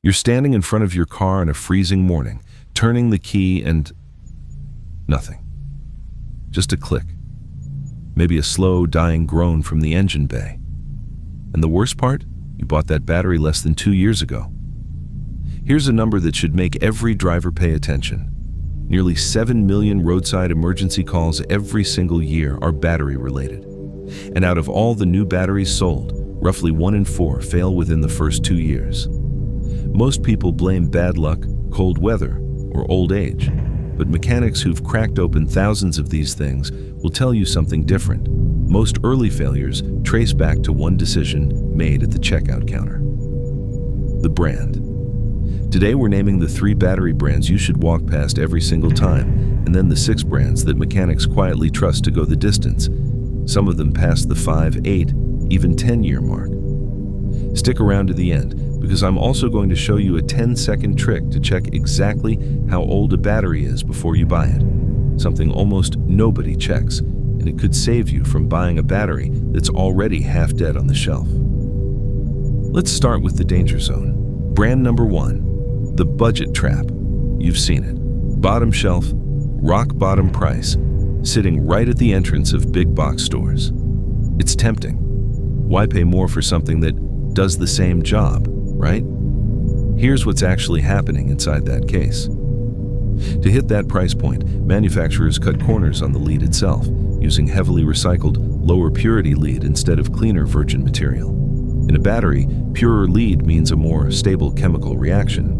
You're standing in front of your car on a freezing morning, turning the key and nothing. Just a click. Maybe a slow, dying groan from the engine bay. And the worst part? You bought that battery less than 2 years ago. Here's a number that should make every driver pay attention. Nearly 7 million roadside emergency calls every single year are battery-related. And out of all the new batteries sold, roughly 1 in 4 fail within the first 2 years. Most people blame bad luck, cold weather, or old age. But mechanics who've cracked open thousands of these things will tell you something different. Most early failures trace back to one decision made at the checkout counter. The brand. Today we're naming the 3 battery brands you should walk past every single time, and then the 6 brands that mechanics quietly trust to go the distance. Some of them past the 5, 8, even 10-year mark. Stick around to the end, because I'm also going to show you a 10-second trick to check exactly how old a battery is before you buy it. Something almost nobody checks, and it could save you from buying a battery that's already half dead on the shelf. Let's start with the danger zone. Brand number 1, the budget trap. You've seen it. Bottom shelf, rock bottom price, sitting right at the entrance of big box stores. It's tempting. Why pay more for something that does the same job, right? Here's what's actually happening inside that case. To hit that price point, manufacturers cut corners on the lead itself, using heavily recycled, lower purity lead instead of cleaner virgin material. In a battery, purer lead means a more stable chemical reaction.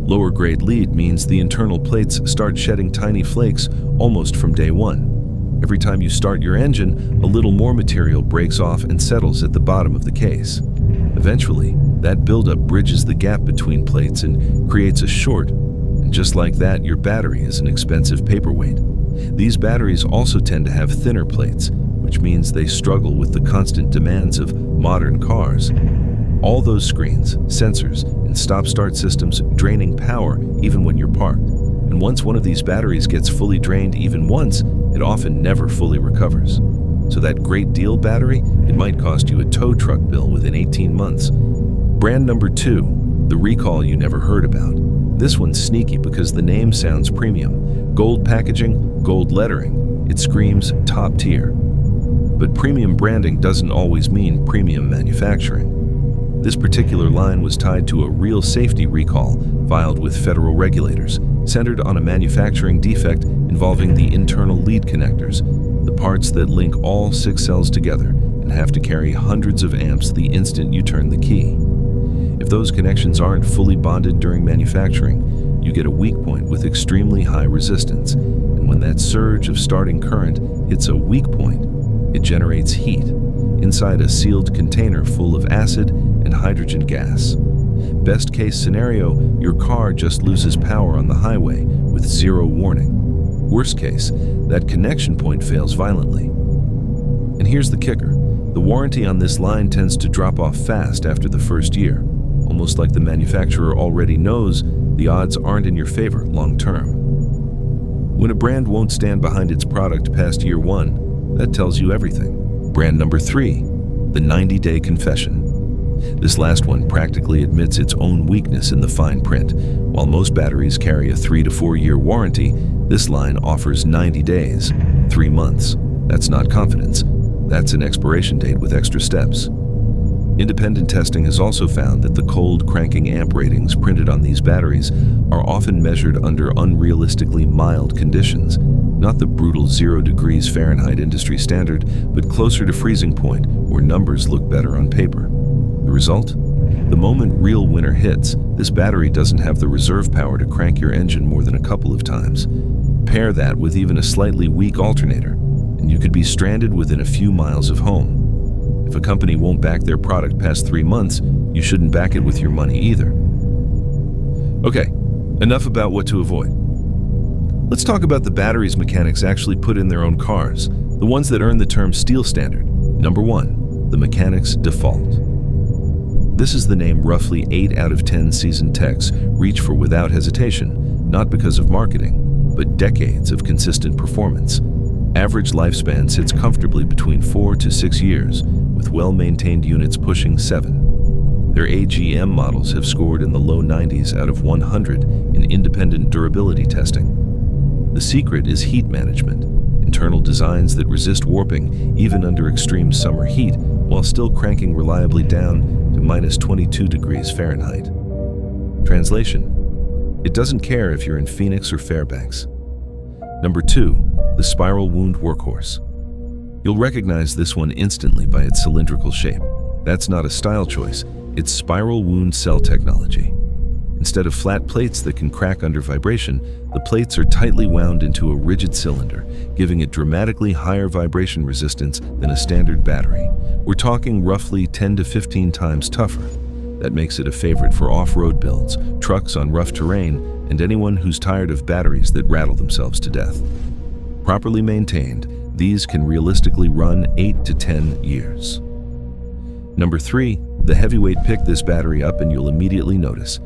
Lower grade lead means the internal plates start shedding tiny flakes almost from day one. Every time you start your engine, a little more material breaks off and settles at the bottom of the case. Eventually, that buildup bridges the gap between plates and creates a short, and just like that, your battery is an expensive paperweight. These batteries also tend to have thinner plates, which means they struggle with the constant demands of modern cars. All those screens, sensors, and stop-start systems draining power even when you're parked. And once one of these batteries gets fully drained even once, it often never fully recovers. So that great deal battery, it might cost you a tow truck bill within 18 months. Brand number 2, the recall you never heard about. This one's sneaky because the name sounds premium. Gold packaging, gold lettering. It screams top tier. But premium branding doesn't always mean premium manufacturing. This particular line was tied to a real safety recall filed with federal regulators, centered on a manufacturing defect involving the internal lead connectors, the parts that link all 6 cells together and have to carry hundreds of amps the instant you turn the key. If those connections aren't fully bonded during manufacturing, you get a weak point with extremely high resistance, and when that surge of starting current hits a weak point, it generates heat inside a sealed container full of acid and hydrogen gas. Best case scenario, your car just loses power on the highway with 0 warning. Worst case, that connection point fails violently. And here's the kicker. The warranty on this line tends to drop off fast after the first year, almost like the manufacturer already knows the odds aren't in your favor long term. When a brand won't stand behind its product past year 1, that tells you everything. Brand number 3, the 90-day confession. This last one practically admits its own weakness in the fine print. While most batteries carry a 3 to 4 year warranty, this line offers 90 days, 3 months. That's not confidence. That's an expiration date with extra steps. Independent testing has also found that the cold cranking amp ratings printed on these batteries are often measured under unrealistically mild conditions, not the brutal 0 degrees Fahrenheit industry standard, but closer to freezing point where numbers look better on paper. The result? The moment real winter hits, this battery doesn't have the reserve power to crank your engine more than a couple of times. Pair that with even a slightly weak alternator, and you could be stranded within a few miles of home. If a company won't back their product past 3 months, you shouldn't back it with your money either. Okay, enough about what to avoid. Let's talk about the batteries mechanics actually put in their own cars, the ones that earn the term steel standard. Number 1, the mechanic's default. This is the name roughly 8 out of 10 seasoned techs reach for without hesitation, not because of marketing, but decades of consistent performance. Average lifespan sits comfortably between 4 to 6 years, with well-maintained units pushing 7. Their AGM models have scored in the low 90s out of 100 in independent durability testing. The secret is heat management, internal designs that resist warping even under extreme summer heat while still cranking reliably down to minus 22 degrees Fahrenheit. Translation: it doesn't care if you're in Phoenix or Fairbanks. Number 2, the spiral wound workhorse. You'll recognize this one instantly by its cylindrical shape. That's not a style choice, it's spiral wound cell technology. Instead of flat plates that can crack under vibration, the plates are tightly wound into a rigid cylinder, giving it dramatically higher vibration resistance than a standard battery. We're talking roughly 10 to 15 times tougher. That makes it a favorite for off-road builds, trucks on rough terrain, and anyone who's tired of batteries that rattle themselves to death. Properly maintained, these can realistically run 8 to 10 years. Number 3, the heavyweight. Pick this battery up and you'll immediately notice.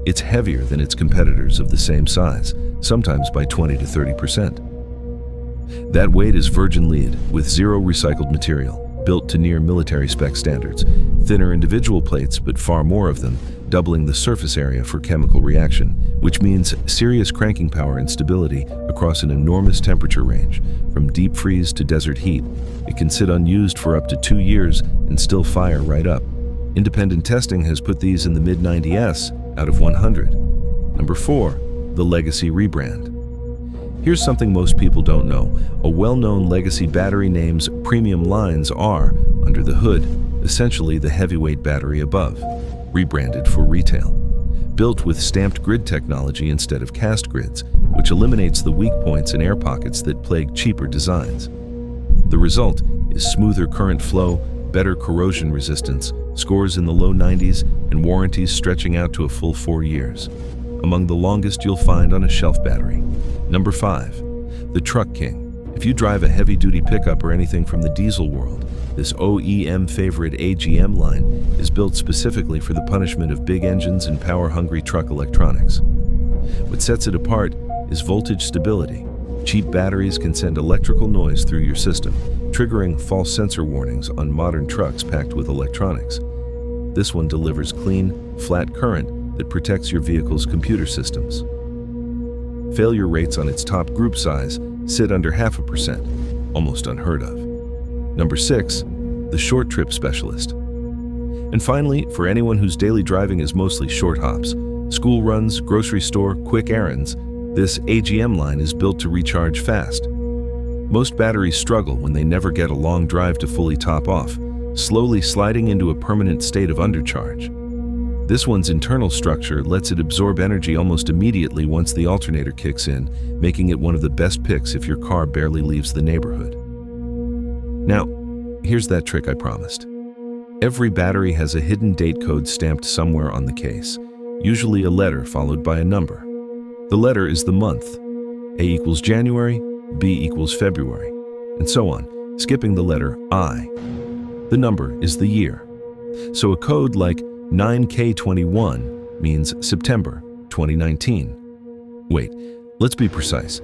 It's heavier than its competitors of the same size, sometimes by 20 to 30%. That weight is virgin lead with zero recycled material, built to near military spec standards. Thinner individual plates, but far more of them, doubling the surface area for chemical reaction, which means serious cranking power and stability across an enormous temperature range, from deep freeze to desert heat. It can sit unused for up to 2 years and still fire right up. Independent testing has put these in the mid-90s out of 100. Number 4, the Legacy rebrand. Here's something most people don't know. A well-known Legacy battery name's premium lines are, under the hood, essentially the heavyweight battery above, rebranded for retail. Built with stamped grid technology instead of cast grids, which eliminates the weak points and air pockets that plague cheaper designs. The result is smoother current flow, better corrosion resistance, scores in the low 90s, and warranties stretching out to a full 4 years. Among the longest you'll find on a shelf battery. Number 5, the Truck King. If you drive a heavy-duty pickup or anything from the diesel world, this OEM favorite AGM line is built specifically for the punishment of big engines and power-hungry truck electronics. What sets it apart is voltage stability. Cheap batteries can send electrical noise through your system, triggering false sensor warnings on modern trucks packed with electronics. This one delivers clean, flat current that protects your vehicle's computer systems. Failure rates on its top group size sit under 0.5%, almost unheard of. Number 6, the short trip specialist. And finally, for anyone whose daily driving is mostly short hops, school runs, grocery store, quick errands, this AGM line is built to recharge fast. Most batteries struggle when they never get a long drive to fully top off, slowly sliding into a permanent state of undercharge. This one's internal structure lets it absorb energy almost immediately once the alternator kicks in, making it one of the best picks if your car barely leaves the neighborhood. Now, here's that trick I promised. Every battery has a hidden date code stamped somewhere on the case, usually a letter followed by a number. The letter is the month. A equals January, B equals February, and so on, skipping the letter I. The number is the year. So a code like 9K21 means September 2019. Wait, let's be precise.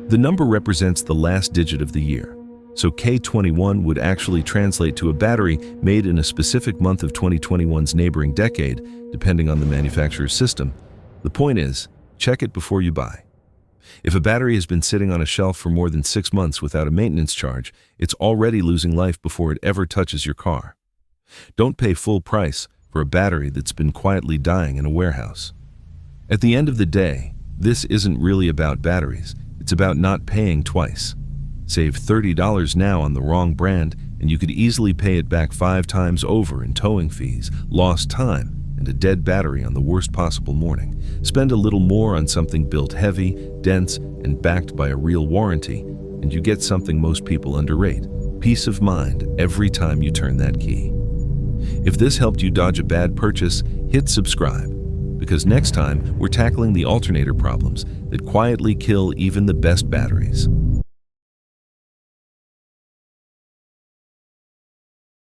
The number represents the last digit of the year. So K21 would actually translate to a battery made in a specific month of 2021's neighboring decade, depending on the manufacturer's system. The point is, check it before you buy. If a battery has been sitting on a shelf for more than 6 months without a maintenance charge, it's already losing life before it ever touches your car. Don't pay full price for a battery that's been quietly dying in a warehouse. At the end of the day, this isn't really about batteries. It's about not paying twice. Save $30 now on the wrong brand, and you could easily pay it back 5 times over in towing fees, lost time, and a dead battery on the worst possible morning. Spend a little more on something built heavy, dense, and backed by a real warranty, and you get something most people underrate: peace of mind every time you turn that key. If this helped you dodge a bad purchase, hit subscribe, because next time we're tackling the alternator problems that quietly kill even the best batteries.